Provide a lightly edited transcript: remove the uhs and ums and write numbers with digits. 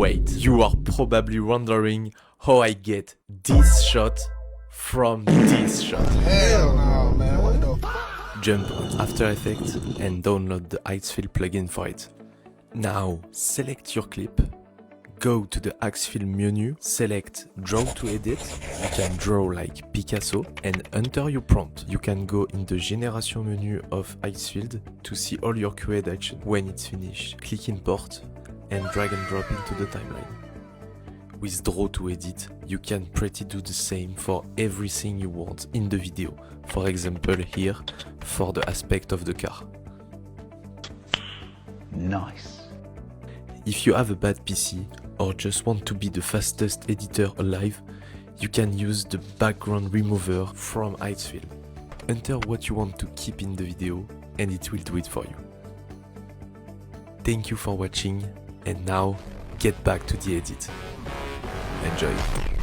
Wait, you are probably wondering how I get this shot from this shot. Hell no, man. What the Jump on After Effects and download the Axe plugin for it. Now, select your clip, go to the Axe menu, select Draw to Edit, you can draw like Picasso, and enter your prompt. You can go in the Generation menu of Axe to see all your created action. When it's finished, click Import and drag and drop into the timeline. With Draw to Edit, you can pretty do the same for everything you want in the video. For example here, for the aspect of the car. Nice. If you have a bad PC or just want to be the fastest editor alive, you can use the background remover from Axe. Enter what you want to keep in the video and it will do it for you. Thank you for watching and now get back to the edit. Enjoy.